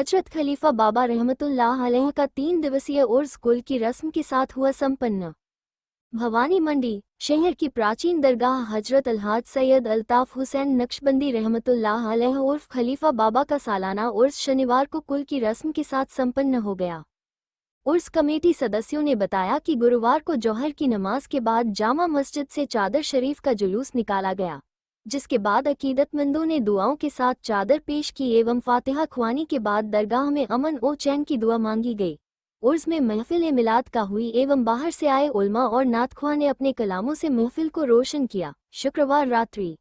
हजरत खलीफा बाबा रहमतुल्लाह अलैह का 3 दिवसीय उर्स कुल की रस्म के साथ हुआ संपन्न। भवानी मंडी शहर की प्राचीन दरगाह हजरत अलहाज सैयद अल्ताफ हुसैन नक्शबंदी रहमतुल्लाह अलैह उर्फ खलीफा बाबा का सालाना उर्स शनिवार को कुल की रस्म के साथ संपन्न हो गया। उर्स कमेटी सदस्यों ने बताया कि गुरुवार को जोहर की नमाज के बाद जामा मस्जिद से चादर शरीफ का जुलूस निकाला गया, जिसके बाद अकीदतमंदों ने दुआओं के साथ चादर पेश की एवं फातिहा ख्वानी के बाद दरगाह में अमन और चैन की दुआ मांगी गई। उर्स में महफिल मिलाद का हुई एवं बाहर से आए उलमा और नातख्वां ने अपने कलामों से महफिल को रोशन किया। शुक्रवार रात्रि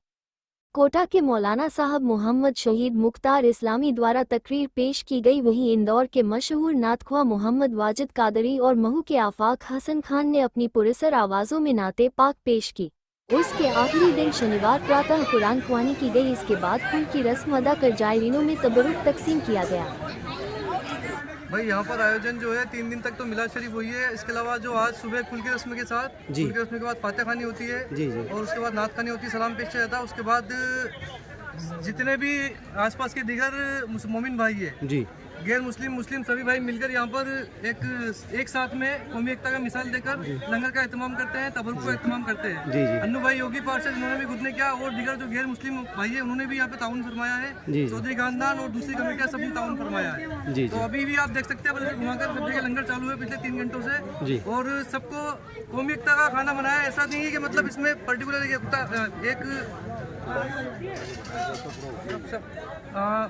कोटा के मौलाना साहब मोहम्मद शहीद मुख्तार इस्लामी द्वारा तकरीर पेश की गई। वहीं इंदौर के मशहूर नातख्वां मोहम्मद वाजिद कादरी और महू के आफाक हसन खान ने अपनी पुरसर आवाज़ों में नाते पाक पेश की। उर्स के आखिरी दिन शनिवार प्रातः कुरान ख्वानी की गई। इसके बाद कुल की रस्म अदा कर जायरीनों में तबरुक तकसीम किया गया। भाई यहाँ पर आयोजन जो है 3 दिन तक तो मिलाद शरीफ हुई है। इसके अलावा जो आज सुबह कुल की रस्म के साथ कुल की रस्म के बाद फातिहा खानी होती है जी। और उसके बाद नात खानी होती है, सलाम पेश किया जाता है। उसके बाद जितने भी आसपास के दीगर मोमिन भाई है जी, गैर मुस्लिम सभी भाई मिलकर यहाँ पर एक साथ में कौमी एकता का मिसाल देकर लंगर का एहतमाम करते हैं, तबरुक का एहतमाम करते हैं जी। अन्नू भाई योगी पार्षद इन्होंने भी खुद ने किया और दीगर जो गैर मुस्लिम भाई है उन्होंने भी यहाँ पे ताउन फरमाया है। चौधरी खानदान और दूसरी कमेटियाँ सबने ताउन फरमाया है। तो अभी भी आप देख सकते हैं घुमाकर सब जगह लंगर चालू है पिछले 3 घंटों से और सबको कौमी एकता का खाना बनाया। ऐसा नहीं है कि मतलब इसमें पर्टिकुलर एक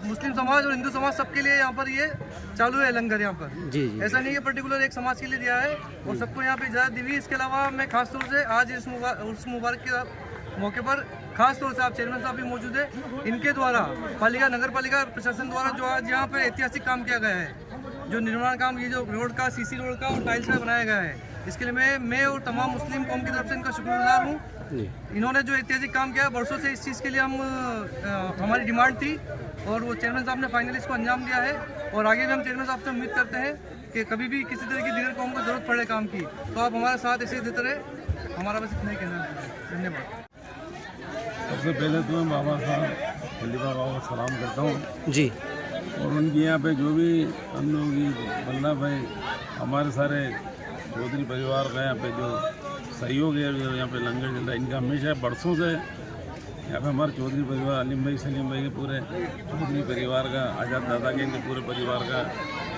मुस्लिम समाज और हिंदू समाज सबके लिए यहाँ पर ये चालू है लंगर यहाँ पर जी। ऐसा नहीं है पर्टिकुलर एक समाज के लिए दिया है और सबको यहाँ पे इजाज़त दी हुई। इसके अलावा मैं खास तौर से आज इस मुबारक के मौके पर खास तौर से आप चेयरमैन साहब भी मौजूद है, इनके द्वारा नगर पालिका प्रशासन द्वारा जो आज यहाँ पे ऐतिहासिक काम किया गया है, जो निर्माण काम ये जो रोड का सीसी रोड का और टाइल्स का बनाया गया है, इसके लिए मैं और तमाम मुस्लिम कौम की तरफ से इनका शुक्रगुजार हूँ। इन्होंने जो ऐतिहासिक काम किया बरसों से इस चीज़ के लिए हमारी डिमांड थी और वो चेयरमैन साहब ने फाइनली इसको अंजाम दिया है और आगे भी हम चेयरमैन साहब से उम्मीद करते हैं कि कभी भी किसी तरह की दीगर कौम को जरूरत पड़े काम की तो आप हमारे साथ ऐसे ही देते रहे। हमारा बस इतना ही कहना है, धन्यवाद। सबसे पहले तो मैं बाबा साहब खलीफा बाबा को सलाम करता हूँ जी। और उनकी यहाँ पे जो भी हम लोग बल्ला भाई हमारे सारे चौधरी परिवार का यहाँ पे जो सहयोग है, जो यहाँ पे लंगर चल रहा है, इनका हमेशा बरसों से यहाँ पे हमारे चौधरी परिवार अलीम भाई सलीम भाई के पूरे चौधरी परिवार का, आज़ाद दादा के इनके पूरे परिवार का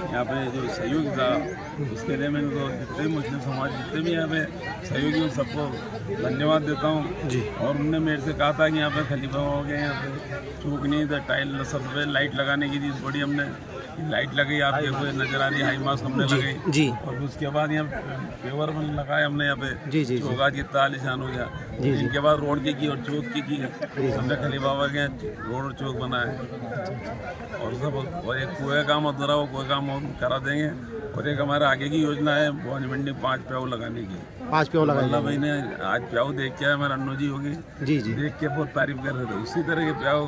यहाँ पे जो सहयोग था उसके लिए मैं इनको जितने मुस्लिम समाज जितने भी यहाँ पे सहयोगी सबको धन्यवाद देता हूँ जी। और उनने मेरे से कहा था कि यहाँ पे खलीफा हो गए, यहाँ पे चूक नहीं था, टाइल सब पे लाइट लगाने की चीज़ बड़ी हमने लाइट लगी, आप देखो नजर आ रही हाई मास्क हमने लगाई जी। और उसके बाद यहाँ पेवर में लगाए हमने यहाँ पे जी जी चौका जितना आलिशान हो गया जी। इनके बाद रोड की और चौक की हमने खलीफा बाबा के रोड और चौक बनाया और सब और एक कुएँ काम अधूरा वो कुएँ काम करा देंगे। और एक हमारे आगे की योजना है भवानी मंडी 5 प्याऊ लगाने की। 5 प्याऊ लगाने भाई ने आज प्याऊ देख के हमारे अन्नू जी होगी जी जी देख के बहुत तारीफ कर रहे थे। उसी तरह के प्याऊ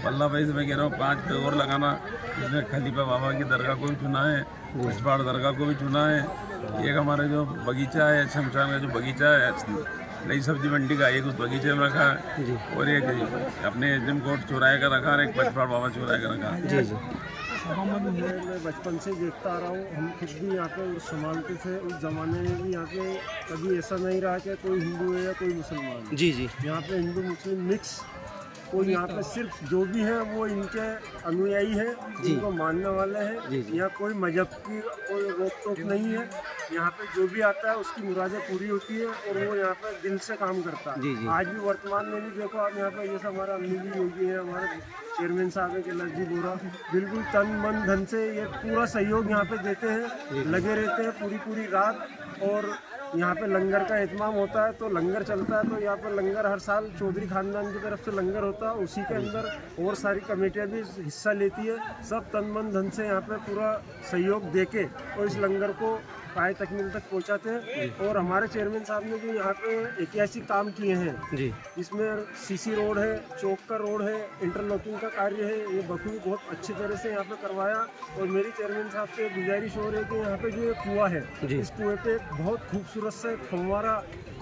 वल्लभ भाई से मैं कह रहा हूँ 5 पे और लगाना। इसमें खलीफा बाबा की दरगाह को भी चुना है, पचपाड़ दरगाह को भी चुना है। एक हमारे जो बगीचा है शमशान का जो बगीचा है नई सब्जी मंडी का, एक उस बगीचे में रखा है और एक अपने एचएम कोर्ट चौराहे का रखा है, एक पचपाड़ बाबा चौराहे का रखा है जी जी। मैं बचपन से देखता आ रहा हूँ, हम खुद भी यहाँ पे संभालते थे। उस ज़माने में भी यहाँ पे कभी ऐसा नहीं रहा कि कोई हिंदू है या कोई मुसलमान जी जी। यहाँ पे हिंदू मुस्लिम मिक्स, कोई यहाँ पे सिर्फ जो भी है वो इनके अनुयायी है, जिनको मानने वाले हैं। यहाँ कोई मजहब की कोई रोक टोक नहीं है। यहाँ पे जो भी आता है उसकी मुरादें पूरी होती है और वो यहाँ पे दिल से काम करता है। आज भी वर्तमान में भी देखो आप यहाँ पे जैसे हमारा अम्मी जी योगी है, हमारे चेयरमैन साहब है कैलाश जी बोरा, बिल्कुल तन मन धन से ये पूरा सहयोग यहाँ पे देते हैं, लगे रहते हैं पूरी रात। और यहाँ पे लंगर का एहतमाम होता है तो लंगर चलता है, तो यहाँ पे लंगर हर साल चौधरी खानदान की तरफ से लंगर होता है, उसी के अंदर और सारी कमेटियाँ भी हिस्सा लेती है। सब तन मन धन से यहाँ पे पूरा सहयोग देके और इस लंगर को पाए तकमील तक पहुँचाते हैं। और हमारे चेयरमैन साहब ने जो यहाँ पे ऐतिहासिक काम किए हैं जी, इसमें सीसी रोड है, चौक का रोड है, इंटरलॉकिंग का कार्य है, ये बखूबी बहुत अच्छी तरह से यहाँ पे करवाया। और मेरी चेयरमैन साहब से गुजारिश हो रही है कि यहाँ पे जो ये कुआं है इस कुएं पे बहुत खूबसूरत सा फव्वारा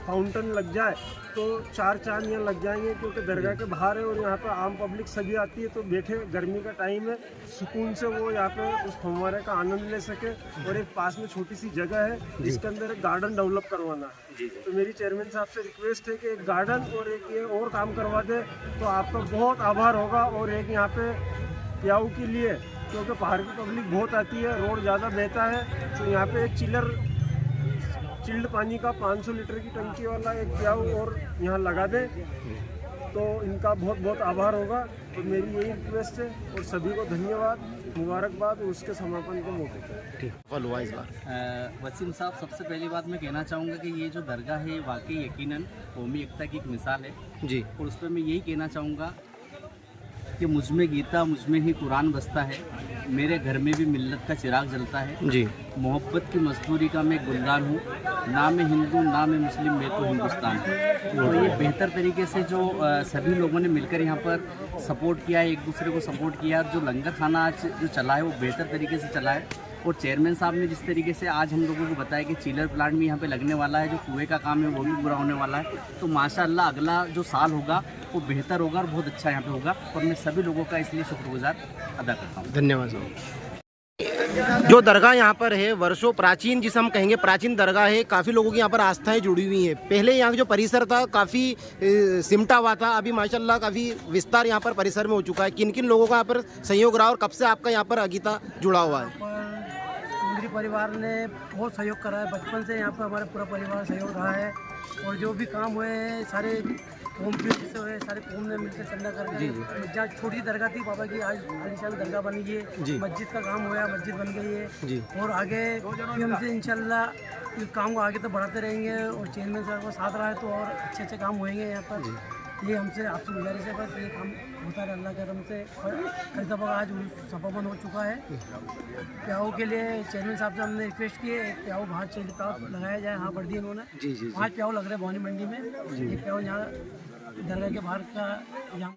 फाउंटेन लग जाए तो 4 चांद यहाँ लग जाएंगे, क्योंकि दरगाह के बाहर है और यहाँ पे आम पब्लिक सभी आती है, तो बैठे गर्मी का टाइम है, सुकून से वो यहाँ पे उस फव्वारे का आनंद ले सके। और एक पास में छोटी सी जगह है जिसके अंदर एक गार्डन डेवलप करवाना है, तो मेरी चेयरमैन साहब से रिक्वेस्ट है कि एक गार्डन और एक ये और काम करवा दे तो आपका बहुत आभार होगा। और एक यहाँ पे प्याऊ के लिए, क्योंकि पहाड़ की पब्लिक बहुत आती है, रोड ज़्यादा बहता है, तो यहाँ पे एक चिल्ड पानी का 500 लीटर की टंकी वाला एक प्याऊ और यहाँ लगा दें तो इनका बहुत बहुत आभार होगा। तो मेरी यही रिक्वेस्ट है और सभी को धन्यवाद, मुबारकबाद और उसके समापन के मौके पर। वसीम साहब, सबसे पहली बात मैं कहना चाहूँगा कि ये जो दरगाह है वाकई यकीनन कौमी एकता की एक मिसाल है जी। और उस पर मैं यही कहना चाहूँगा कि मुझ में गीता, मुझ में ही कुरान बसता है, मेरे घर में भी मिल्लत का चिराग जलता है जी। मोहब्बत की मजदूरी का मैं गुलदान हूँ, ना मैं हिंदू ना मैं मुस्लिम, मैं तो हिंदुस्तान हूँ। तो ये बेहतर तरीके से जो सभी लोगों ने मिलकर यहाँ पर सपोर्ट किया है, एक दूसरे को सपोर्ट किया, जो लंगर खाना आज जो चला है वो बेहतर तरीके से चला है। और चेयरमैन साहब ने जिस तरीके से आज हम लोगों को बताया कि चिलर प्लांट भी यहाँ पे लगने वाला है, जो कुएं का काम है वो भी पूरा होने वाला है, तो माशाअल्लाह अगला जो साल होगा वो बेहतर होगा और बहुत अच्छा यहाँ पे होगा। और मैं सभी लोगों का इसलिए शुक्रगुजार अदा करता हूँ। धन्यवाद साहब। जो दरगाह यहाँ पर है वर्षों प्राचीन, जिसे हम कहेंगे प्राचीन दरगाह है, काफ़ी लोगों की यहाँ पर आस्थाएं जुड़ी हुई हैं। पहले यहाँ जो परिसर था काफ़ी सिमटा हुआ था, अभी माशाल्लाह काफ़ी विस्तार यहाँ पर परिसर में हो चुका है। किन किन लोगों का यहाँ पर सहयोग रहा और कब से आपका यहाँ पर अगीता जुड़ा हुआ है? मेरे परिवार ने बहुत सहयोग करा है, बचपन से यहाँ पर हमारा पूरा परिवार सहयोग रहा है। और जो भी काम हुए हैं सारे कौम के हिस्से हुए, सारे कौम ने मिलकर चंदा करके, जहाँ छोटी दरगाह थी पापा की, आज आलीशान दरगाह बन गई है, मस्जिद का काम हुआ, मस्जिद बन गई है। और आगे भी हमसे इंशाल्लाह इस काम को आगे तो बढ़ाते रहेंगे और चेयरमैन साहब का साथ रहा है तो और अच्छे अच्छे काम होंगे यहाँ पर। ये हमसे आपसे गुजारिश है, बस ये काम होता है अल्लाह के करम से। कई दफ़ा आज समापन हो चुका है। प्याऊ के लिए चेयरमैन साहब से हमने रिक्वेस्ट की है एक प्याऊ बाहर लगाया जाए, हाँ बढ़ दी इन्होंने। 5 प्याऊ लग रहे हैं भवानी मंडी में, एक प्याऊ यहाँ दरगाह के बाहर का यहाँ